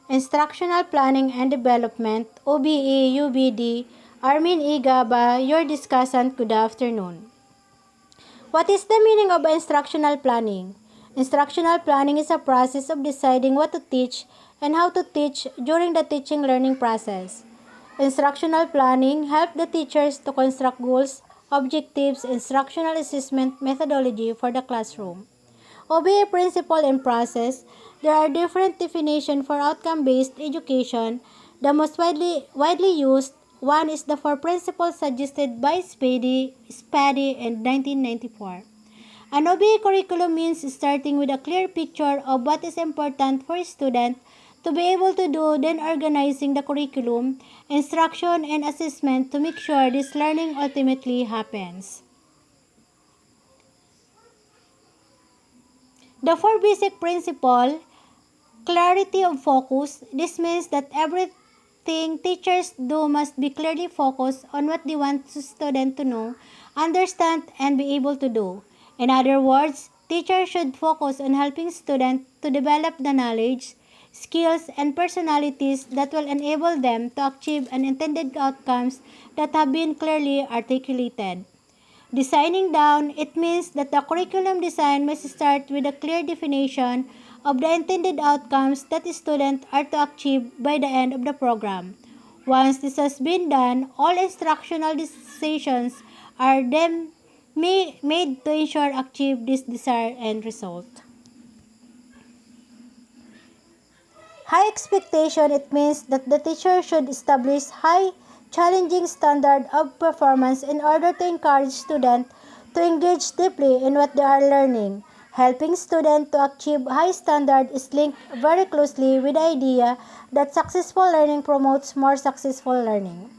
Instructional Planning and Development, OBE, UBD, Armin E. Gaba, your discussant. Good afternoon. What is the meaning of instructional planning? Instructional planning is a process of deciding what to teach and how to teach during the teaching-learning process. Instructional planning helps the teachers to construct goals, objectives, instructional assessment methodology for the classroom. OBE principle and process. There are different definitions for outcome-based education. The most widely used one is the four principles suggested by Spady in 1994. An OBE curriculum means starting with a clear picture of what is important for a student to be able to do, then organizing the curriculum, instruction, and assessment to make sure this learning ultimately happens. The four basic principles. Clarity of focus. This means that everything teachers do must be clearly focused on what they want the student to know, understand, and be able to do. In other words, teachers should focus on helping students to develop the knowledge, skills, and personalities that will enable them to achieve unintended outcomes that have been clearly articulated. Designing down, it means that the curriculum design must start with a clear definition of the intended outcomes that students are to achieve by the end of the program. Once this has been done, all instructional decisions are then made to ensure achieve this desired end result. High expectation, it means that the teacher should establish high challenging standard of performance in order to encourage students to engage deeply in what they are learning. Helping students to achieve high standard is linked very closely with the idea that successful learning promotes more successful learning.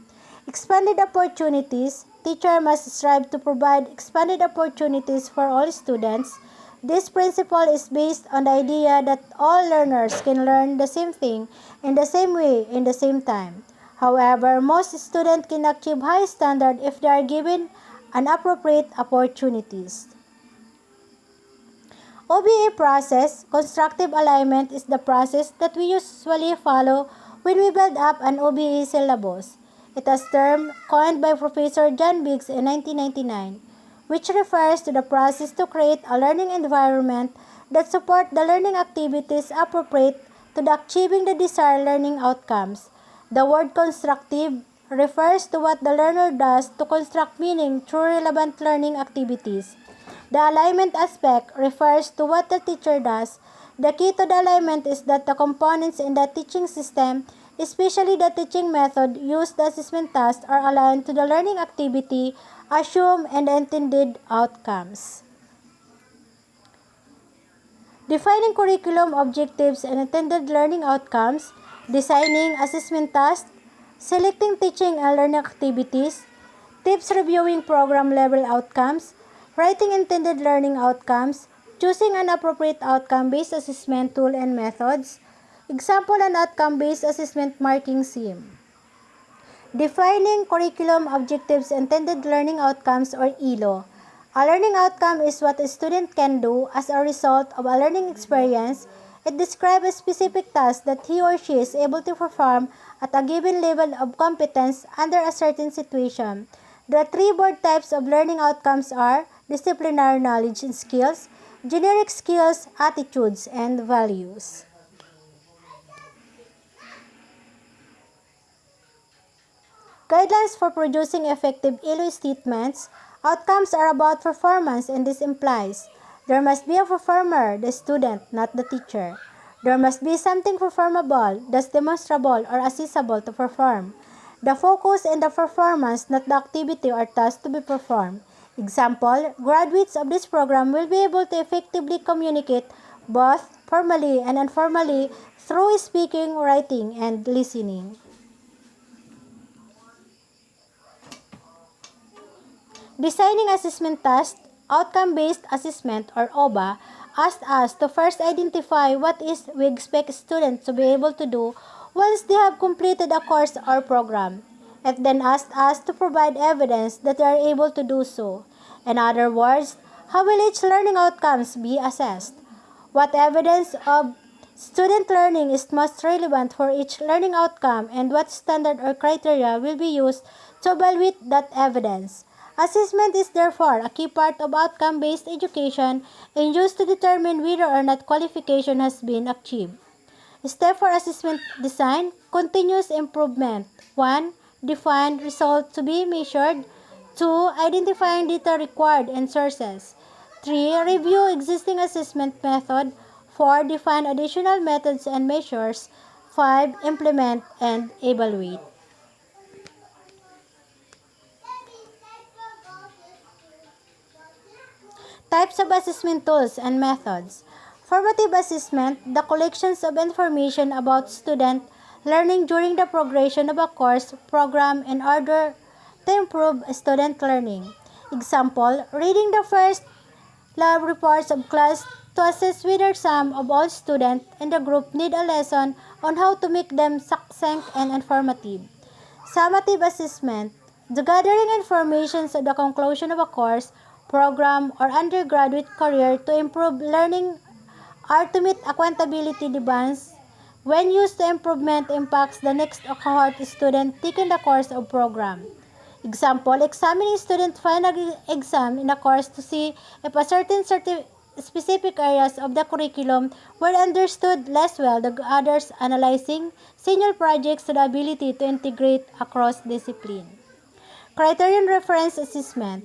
Expanded opportunities. Teacher must strive to provide expanded opportunities for all students. This principle is based on the idea that all learners can learn the same thing in the same way in the same time. However, most students can achieve high standard if they are given an appropriate opportunities. OBE process. Constructive alignment is the process that we usually follow when we build up an OBE syllabus. It is a term coined by Professor John Biggs in 1999, which refers to the process to create a learning environment that supports the learning activities appropriate to the achieving the desired learning outcomes. The word constructive refers to what the learner does to construct meaning through relevant learning activities. The alignment aspect refers to what the teacher does. The key to the alignment is that the components in the teaching system, especially the teaching method used, the assessment tasks, are aligned to the learning activity assumed and the intended outcomes. Defining curriculum objectives and intended learning outcomes, designing assessment tasks, selecting teaching and learning activities, tips reviewing program level outcomes, writing intended learning outcomes, choosing an appropriate outcome-based assessment tool and methods, example and outcome-based assessment marking scheme. Defining curriculum objectives intended learning outcomes or ELO. A learning outcome is what a student can do as a result of a learning experience. It describes a specific task that he or she is able to perform at a given level of competence under a certain situation. The three broad types of learning outcomes are disciplinary knowledge and skills, generic skills, attitudes, and values. Guidelines for producing effective ELO statements. Outcomes are about performance, and this implies there must be a performer, the student, not the teacher. There must be something performable, thus demonstrable or accessible to perform. The focus and the performance, not the activity or task to be performed. Example, graduates of this program will be able to effectively communicate both formally and informally through speaking, writing, and listening. Designing assessment tasks. Outcome-based assessment or OBA asked us to first identify what is we expect students to be able to do once they have completed a course or program. It then asked us to provide evidence that they are able to do so. In other words, how will each learning outcomes be assessed? What evidence of Student learning is most relevant for each learning outcome, and what standard or criteria will be used to evaluate that evidence. Assessment is therefore a key part of outcome-based education and used to determine whether or not qualification has been achieved. Step for assessment design, continuous improvement. 1. Define result to be measured. 2. Identifying data required and sources. 3. Review existing assessment method. 4. Define additional methods and measures. 5. Implement and evaluate. Types of assessment tools and methods. Formative assessment, the collections of information about student learning during the progression of a course, program, in order to improve student learning. Example, reading the first lab reports of class to assess whether some of all students in the group need a lesson on how to make them succinct and informative. Summative assessment, the gathering information at the conclusion of a course, program, or undergraduate career to improve learning or to meet accountability demands. When used to improvement impacts the next cohort student taking the course or program. Example, examining student final exam in a course to see if a certain specific areas of the curriculum were understood less well than others, analyzing senior projects to the ability to integrate across discipline. Criterion reference assessment.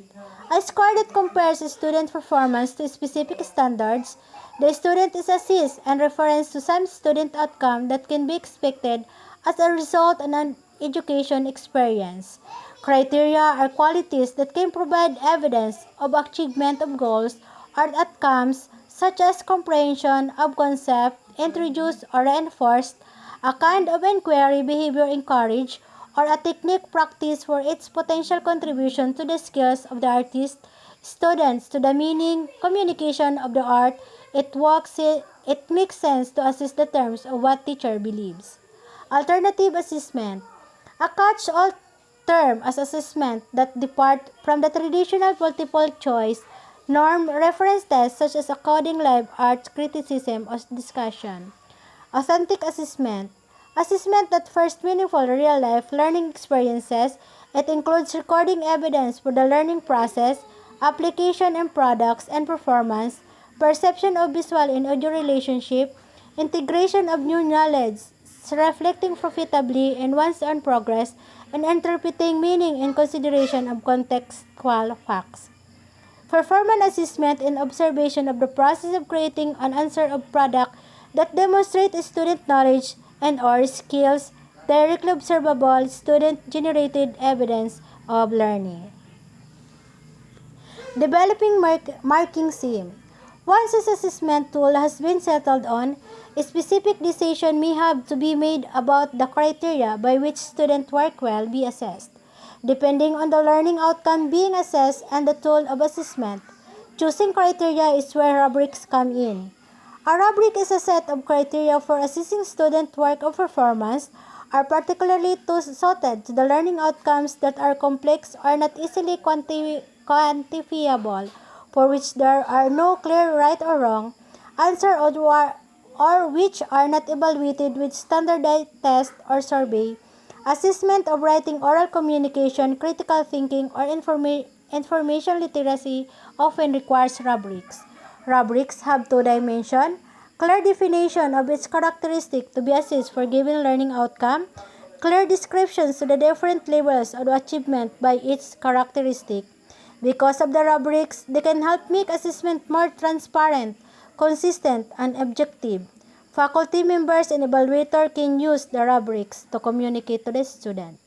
A score that compares student performance to specific standards. The student is assessed and reference to some student outcome that can be expected as a result of an education experience. Criteria are qualities that can provide evidence of achievement of goals or outcomes such as comprehension of concept, introduced or reinforced, a kind of inquiry behavior encouraged, or a technique practiced for its potential contribution to the skills of the artist, students to the meaning, communication of the art. It makes sense to assess the terms of what teacher believes. Alternative assessment. A catch-all term as assessment that depart from the traditional multiple choice norm reference tests such as a coding live art criticism or discussion. Authentic assessment. Assessment that first meaningful real-life learning experiences. It includes recording evidence for the learning process, application and products and performance, perception of visual and audio relationship, integration of new knowledge, reflecting profitably in one's own progress, and interpreting meaning in consideration of contextual facts. Performance assessment and observation of the process of creating an answer of product that demonstrate student knowledge and or skills, directly observable student-generated evidence of learning. Developing marking scheme. Once this assessment tool has been settled on, a specific decision may have to be made about the criteria by which student work will be assessed. Depending on the learning outcome being assessed and the tool of assessment, choosing criteria is where rubrics come in. A rubric is a set of criteria for assessing student work or performance, are particularly suited to the learning outcomes that are complex or not easily quantifiable, for which there are no clear right or wrong answer or which are not evaluated with standardized test or survey. Assessment of writing, oral communication, critical thinking, or information literacy often requires rubrics. Rubrics have two dimensions: clear definition of its characteristic to be assessed for given learning outcome, clear descriptions to the different levels of achievement by its characteristic. Because of the rubrics, they can help make assessment more transparent, consistent, and objective. Faculty members and evaluator can use the rubrics to communicate to the student.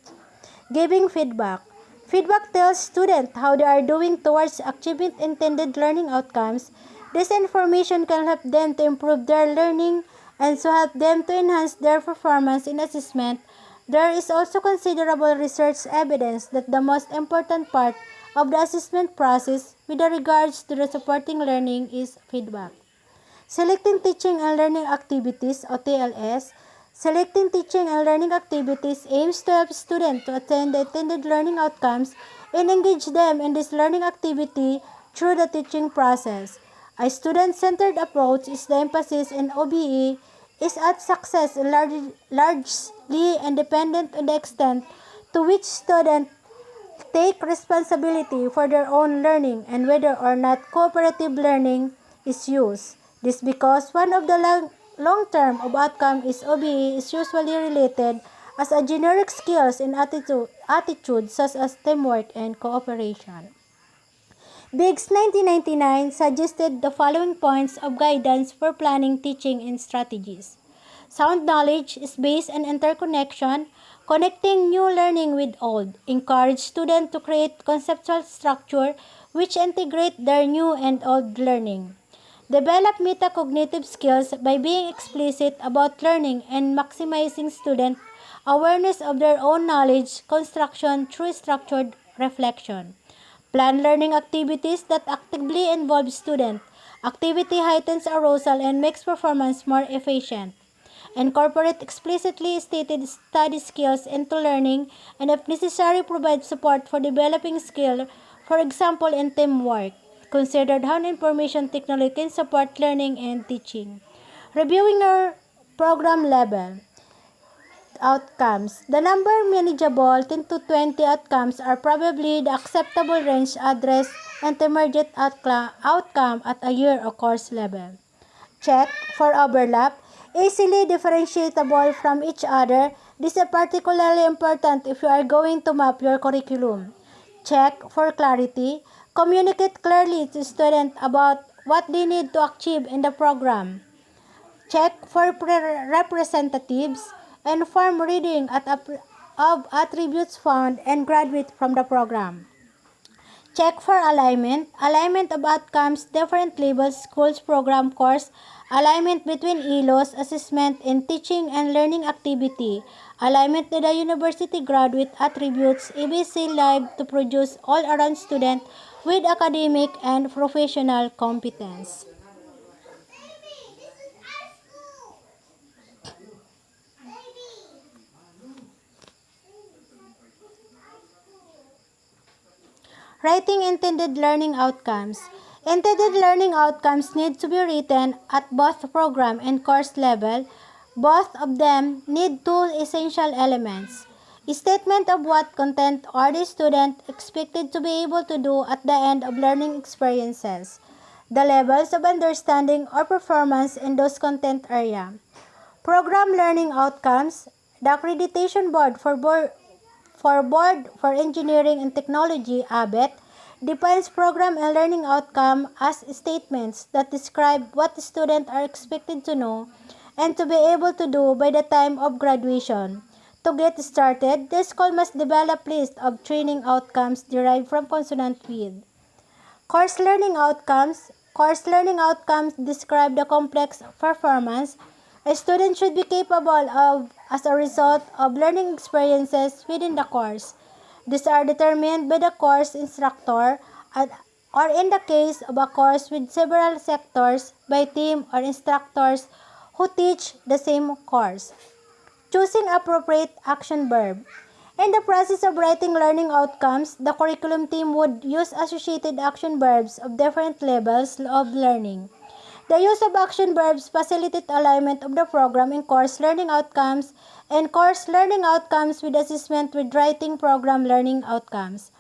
Giving feedback. Feedback tells students how they are doing towards achieving intended learning outcomes. This information can help them to improve their learning and so help them to enhance their performance in assessment. There is also considerable research evidence that the most important part of the assessment process with regards to the supporting learning is feedback. Selecting teaching and learning activities or TLS. Selecting teaching and learning activities aims to help students to attain the intended learning outcomes and engage them in this learning activity through the teaching process. A student-centered approach is the emphasis in OBE is its success largely independent on the extent to which students take responsibility for their own learning and whether or not cooperative learning is used. This because one of the long-term of outcome is OBE is usually related as a generic skills and attitudes such as teamwork and cooperation. Biggs 1999 suggested the following points of guidance for planning, teaching, and strategies. Sound knowledge is based on interconnection, connecting new learning with old. Encourage students to create conceptual structure which integrate their new and old learning. Develop metacognitive skills by being explicit about learning and maximizing student awareness of their own knowledge construction through structured reflection. Plan learning activities that actively involve students. Activity heightens arousal and makes performance more efficient. Incorporate explicitly stated study skills into learning and if necessary provide support for developing skill, for example in teamwork. Consider how information technology can support learning and teaching. Reviewing your program level. Outcomes. The number manageable 10 to 20 outcomes are probably the acceptable range address intermediate outcome at a year or course level. Check for overlap. Easily differentiable from each other. This is particularly important if you are going to map your curriculum. Check for clarity. Communicate clearly to students about what they need to achieve in the program. Check for representatives and form reading of attributes found and graduate from the program. Check for alignment. Alignment of outcomes, different labels, schools, program, course. Alignment between ELOS, assessment, and teaching and learning activity. Alignment to the university graduate attributes, ABC Live to produce all-around student with academic and professional competence. Writing intended learning outcomes. Intended learning outcomes need to be written at both program and course level. Both of them need two essential elements. A statement of what content are the student expected to be able to do at the end of learning experiences. The levels of understanding or performance in those content area. Program learning outcomes. The Accreditation Board for Engineering and Technology, ABET, defines program and learning outcome as statements that describe what students are expected to know and to be able to do by the time of graduation. To get started, the school must develop list of training outcomes derived from consonant with. Course learning outcomes. Course learning outcomes describe the complex performance a student should be capable of as a result of learning experiences within the course. These are determined by the course instructor or in the case of a course with several sectors by team or instructors who teach the same course. Choosing appropriate action verb. In the process of writing learning outcomes, the curriculum team would use associated action verbs of different levels of learning. The use of action verbs facilitate alignment of the program in course learning outcomes and course learning outcomes with assessment with writing program learning outcomes.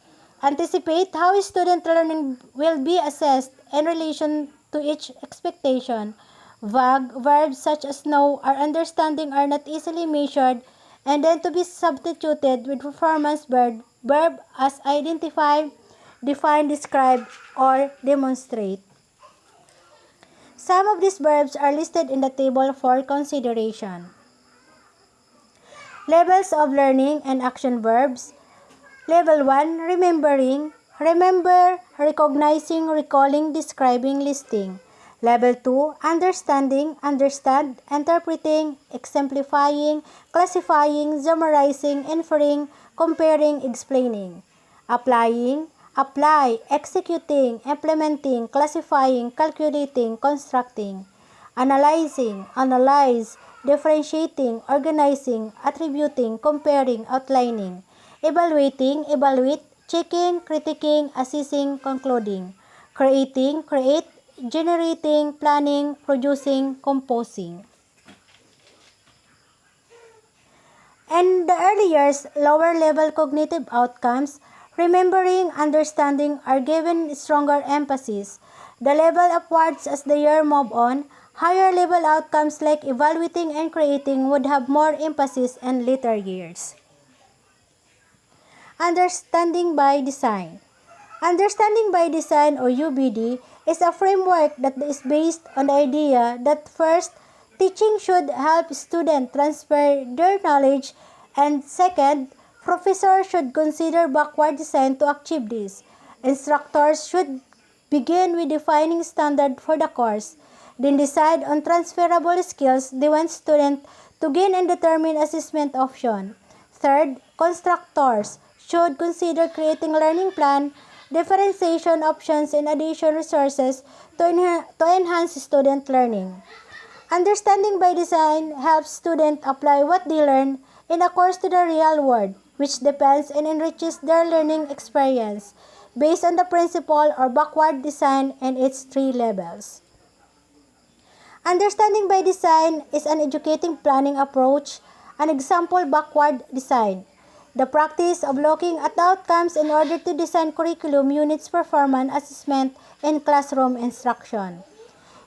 Anticipate how student learning will be assessed in relation to each expectation. Vague verbs such as know or understanding are not easily measured and then to be substituted with performance verb as identify, define, describe, or demonstrate. Some of these verbs are listed in the table for consideration. Levels of learning and action verbs. Level 1, remembering. Remember, recognizing, recalling, describing, listing. Level 2, understanding, understand, interpreting, exemplifying, classifying, summarizing, inferring, comparing, explaining. Applying, apply, executing, implementing, classifying, calculating, constructing. Analyzing, analyze, differentiating, organizing, attributing, comparing, outlining. Evaluating, evaluate, checking, critiquing, assessing, concluding. Creating, create, generating, planning, producing, composing. In the early years, lower-level cognitive outcomes, remembering, understanding, are given stronger emphasis. The level upwards as the year move on, higher-level outcomes like evaluating and creating would have more emphasis in later years. Understanding by design. Understanding by design or UBD is a framework that is based on the idea that first, teaching should help students transfer their knowledge, and second, professors should consider backward design to achieve this. Instructors should begin with defining standard for the course, then decide on transferable skills they want students to gain and determine assessment option. Third, constructors should consider creating learning plan, differentiation options, and additional resources to enhance student learning. Understanding by design helps students apply what they learn in a course to the real world, which depends and enriches their learning experience based on the principle or backward design and its three levels. Understanding by design is an educating planning approach, an example backward design. The practice of looking at the outcomes in order to design curriculum units performance assessment and classroom instruction.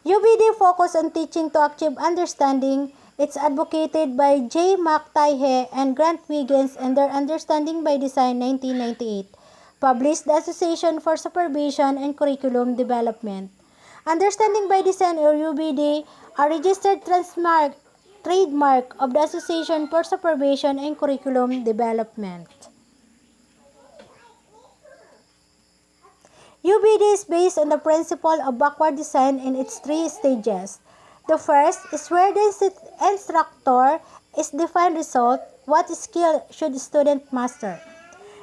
UBD focus on teaching to achieve understanding. It's advocated by J. McTyhe and Grant Wiggins in their Understanding by Design 1998, published the Association for Supervision and Curriculum Development. Understanding by Design or UBD, a registered trademark of the Association for Supervision and Curriculum Development. UBD is based on the principle of backward design in its three stages. The first is where the instructor is defined result, what skill should student master.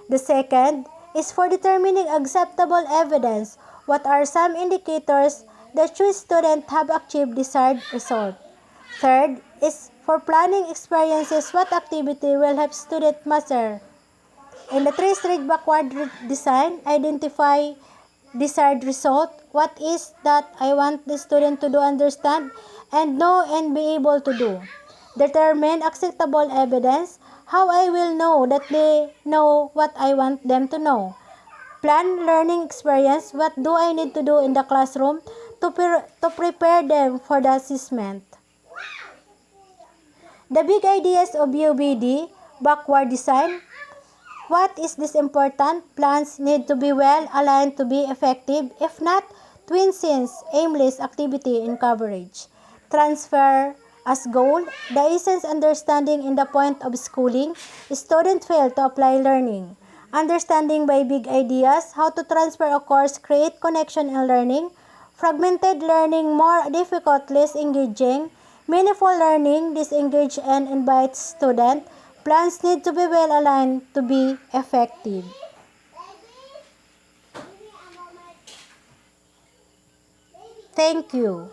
The second is for determining acceptable evidence, what are some indicators that should students have achieved desired result. Third is for planning experiences, what activity will help student master. In the three-stage backward design, identify desired result, what is that I want the student to do, understand, and know and be able to do. Determine acceptable evidence, how I will know that they know what I want them to know. Plan learning experience, what do I need to do in the classroom to prepare them for the assessment. The big ideas of UBD, backward design. What is this important? Plans need to be well aligned to be effective. If not, twin sins, aimless activity in coverage. Transfer as goal. The essence understanding in the point of schooling. Students fail to apply learning. Understanding by big ideas. How to transfer a course, create connection in learning. Fragmented learning, more difficult, less engaging. Meaningful learning, disengage and invite student. Plans need to be well aligned to be effective. Thank you.